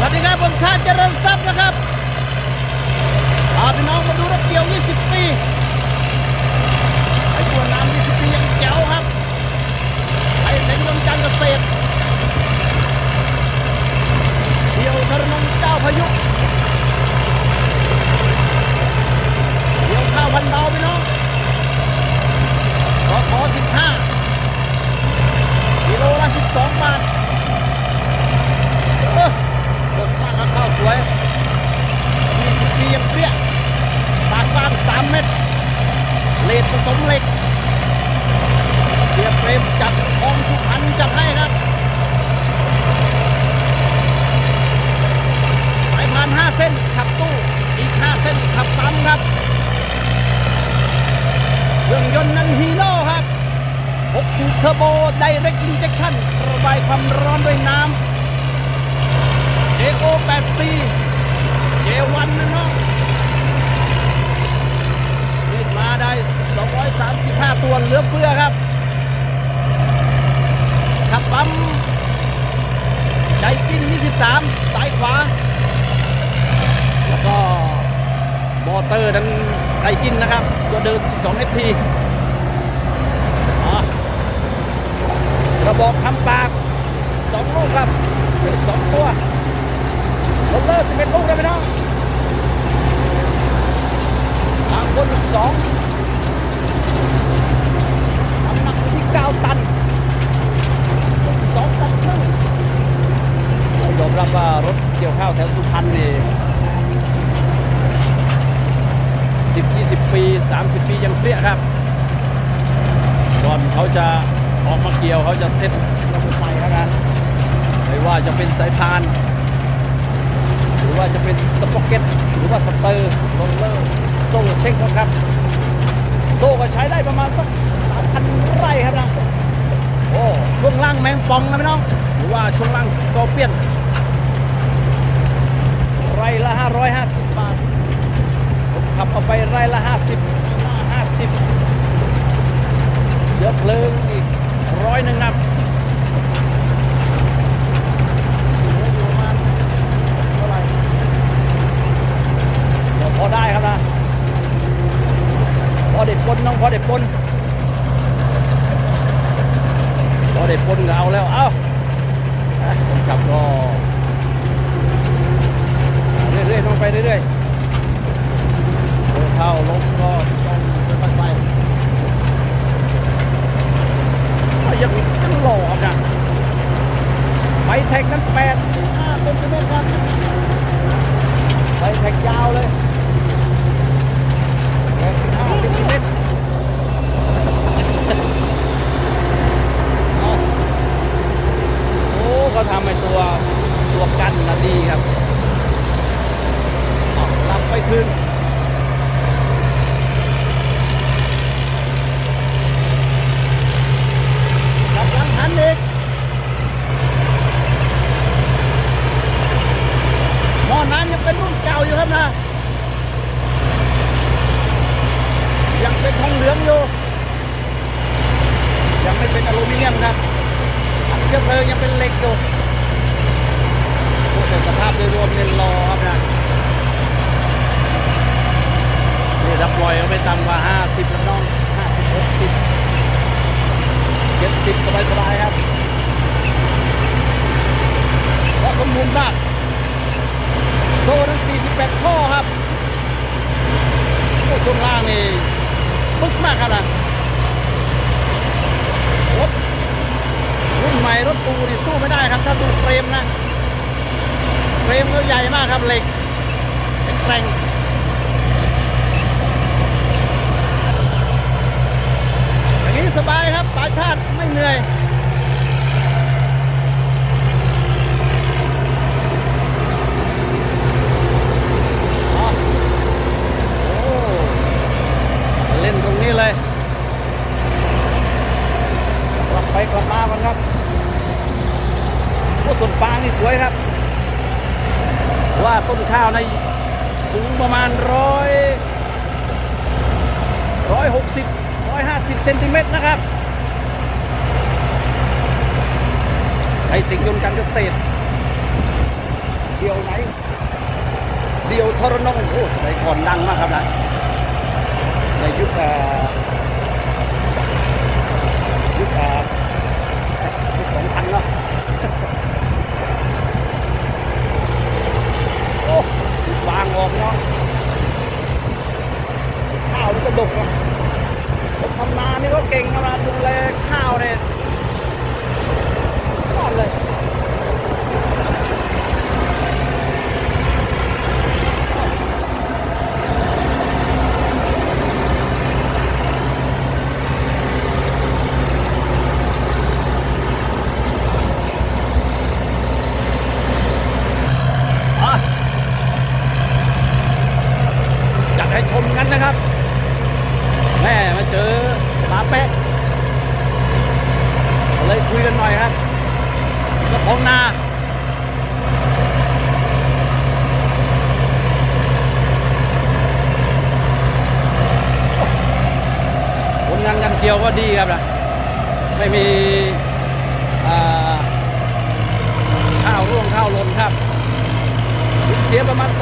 วัสดีครับผมชาติเจริญทรัพย์นะครับพาพี่น้องมาดูรถเกี่ยว 20 ปีไอ้ตัวน้ำ 20 ปียังแจ๋วครับไอ้เซ็งยนต์การเกษตรเกี่ยวธรนงเจ้าพายุเกี่ยวข้าวพันดาวพี่น้องขอ 15 กิโลละ 12 บาทรถมากครับข้าวสวย20 ปียังเปรี้ยปากกว้าง3 เมตรเลดผสมเหล็กเสียเฟรมจัดทองสุพรรณจัดให้ครับสายพาน5 เส้นขับตู้อีก5 เส้นขับปั๊มครับเครื่องยนต์นั้นฮีโร่ครับ6 สูบเทอร์โบไดเรกอินเจคชั่นระบายความร้อนด้วยน้ำJO 84 J1 นะเนาะรีดมาได้235 ตัวเหลือเฟือครับขับปั๊มใจกิ้ง23 สายขวาแล้วก็มอเตอร์นั้นใจกิ้งนะครับตัวเดิน12 ST กระบอกทำปาก2 ลูกครับ2 ตัวรถเลิก11 ลูกได้ไหมน้องทางคนอีก 2น้ำหนักอยู่ที่ 9 ตัน2 ตันครึ่งยอมรับว่ารถเกี่ยวข้าวแถวสุพรรณนี่10-20 ปี 30 ปียังเปรี้ยครับก่อนเขาจะออกมาเกี่ยวเขาจะเซ็ตระบบใหม่แล้วนะไม่ว่าจะเป็นสายพานหรือว่าจะเป็นสป็อกเก็ตหรือว่าสเตอร์โรลเลอร์โซ่เช็คครับโซ่ก็ใช้ได้ประมาณสัก 3,000 ไร่ครับนะโอ้ช่วงล่างแมงป่องนะพี่น้องหรือว่าช่วงล่างสกอร์เปียนไร่ละ550 บาทผมขับเอาไปไร่ละ50เชื้อเพลิงอีก100ครับพอได้ครับนะพอเด็ดปนน้องพอเด็ดปนก็เอาแล้วเอ้าผมขับก็เรื่อยๆลงไปเรื่อยๆเข้าลงก็ต้องค่อยๆไปยังหล่อครับนะไฟแท็กนั้น8.5 เซนติเมตรครับไฟแท็กยาวเลย8.5 เซนติเมตรโอ้ก็ทำให้ตัวกันนะดีครับรับไปคืนรับหลังหันอีกหม้อน้ำยังเป็นรุ่นเก่าอยู่ครับนะยังเป็นทองเหลืองอยู่ยังไม่เป็นอลูมิเนียมครับเชื้อเพลิงยังเป็นเหล็กอยู่แต่สภาพโดยรวมเนี่ยรอครับนะนี่รับปล่อยก็ไม่ต่ำกว่า50แล้วน้อง50 60 70สบายๆครับก็สมบูรณ์มากโซ่นั้น48 ข้อครับช่วงล่างนี่ปึ๊กมากครับนะรถรุ่นใหม่รถปูนี่สู้ไม่ได้ครับถ้าดูเฟรมนะเฟรมก็ใหญ่มากครับเหล็กแข็งอย่างนี้สบายครับป๋าชาติไม่เหนื่อยเล่นตรงนี้เลยกลับไปกลับมากันครับโอ้ส่วนฟางนี่สวยครับว่าต้นข้าวในสูงประมาณ150 เซนติเมตรนะครับไอ้สิ่งยนต์การเกษตร เกี่ยว เดียวทรนงโอ้สมัยก่อนดังมากครับนะในยุคยุค2000เนาะโอ้วางออกเนาะข้าวนี่ก็ดกนะผมทำนานี่ก็เก่งนะดูแลข้าวเนี่ยยอดเลยให้ชมกันนะครับแม่มาเจอปลาแปะเลยคุยกันหน่อยครับกับของนาผลงานกันเกี่ยวก็ดีครับนะไม่มีข้าวร่วงข้าวหล่นครับเสียประมาณ 2%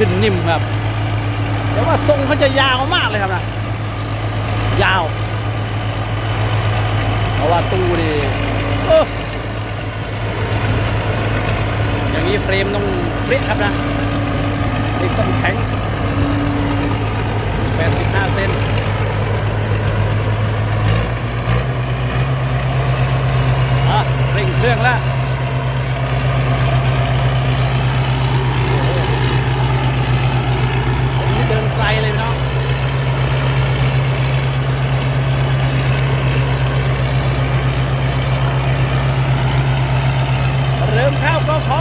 ขึ้นนิ่มครับแต่ว่าทรงเขาจะยาวมากเลยครับนะยาวเพราะว่าตู้นี่อย่างนี้เฟรมต้องปริ๊ดครับนะนี่ต้องแข็ง85 เซนเร่งเครื่องแล้วเดินไกลเลยเนาะเริ่มเข้าก็พอ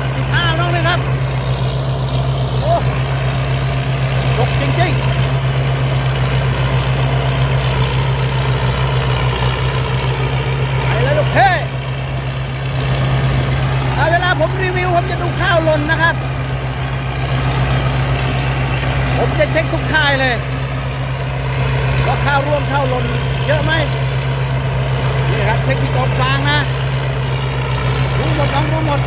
15น้องเลยครับโอ้ตกจริงๆไปแล้วลูกเฮ้เวลาผมรีวิวผมจะดูข้าวหล่นนะครับผมจะเช็คทุกค่ายเลยว่าข้าวร่วมข้าวหล่นเยอะไหมนี่ครับเทคนิคกองกลางนะรู้หมดน้องรู้หมด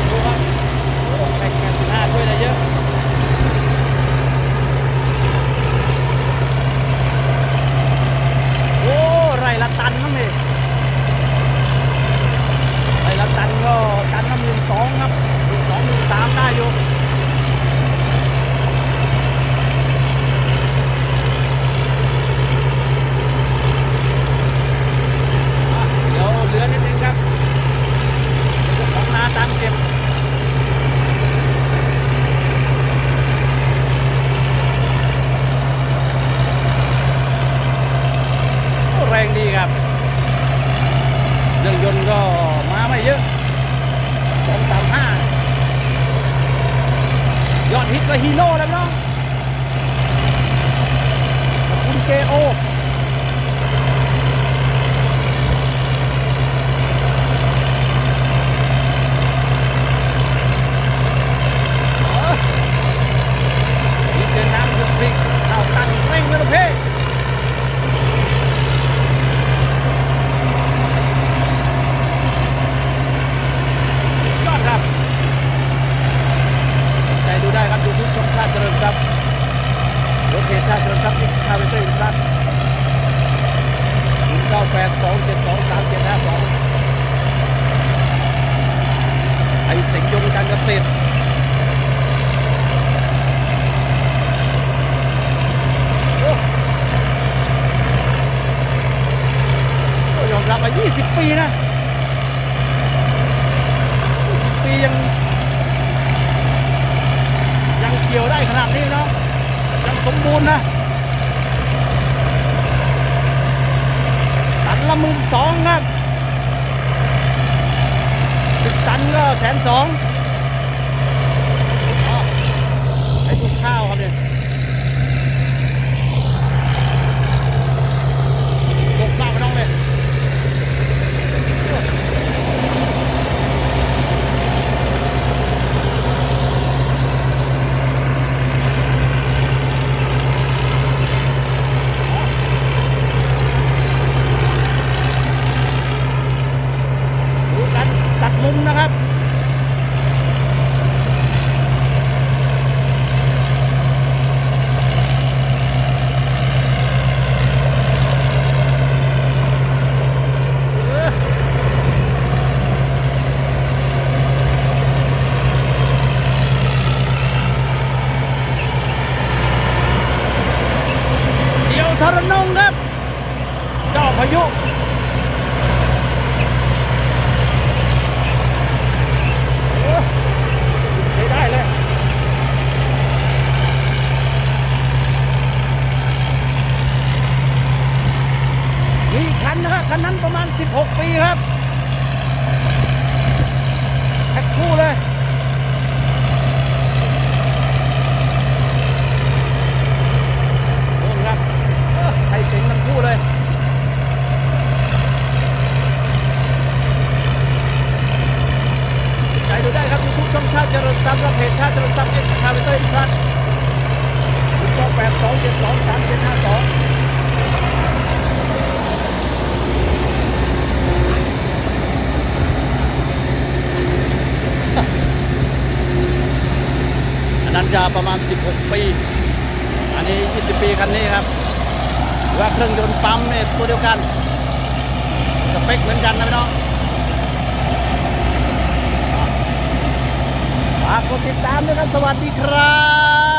ดูครับโอ้แข่งกันหน้าด้วยนะเยอะโอ้ไรละตันมั้งเนี่ยแล้วตันก็ตันละ12,000ครับ12,000-13,000ได้อยู่เดี๋ยวเหลือนิดนึงครับของนาตังเก็บแรงดีครับเครื่องยนต์ก็มาไม่เยอะ235ยอดฮิตก็ฮีโร่แล้วน้องขอบคุณเกโอยิงเดินน้ำยุบพลิกเข้าตั้งเร่งเลยลูกเพ่ดูได้ครับดูทุกช่องชาติเจริญทรัพย์รถเพจชาติเจริญทรัพย์ X Cavator อีกครั้ง0982723752ไอเสงยนต์การเกษตรยอมรับมา20 ปีนะ20 ปียังเกี่ยวได้ขนาดนี้เนาะยังสมบูรณ์นะตันละ12,000ครับ10 ตันก็120,000ให้ดูข้าวครับเนี่ยตกมากไปน้องเลย โ ตัดมุมนะครับเดี๋ยวทรนงครับเจ้าพายุใช้ได้เลยมีคันนะครับคันนั้นประมาณ16 ปีครับแพ็คคู่เลยโน่นครับไทยเจ๋งทั้งคู่เลยใจดูได้ครับยูทูบช่องชาติเจริญทรัพย์และเพจชาติเจริญทรัพย์เอ็กซ์คาเวเตอร์ทุกท่าน082723752อันนั้นจะประมาณ16 ปีอันนี้20 ปีคันนี้ครับว่าเครื่องยนต์ปั๊มเนี่ยตัวเดียวกันสเปคเหมือนกันนะพี่น้องฝากกดติดตามด้วยครับสวัสดีครับ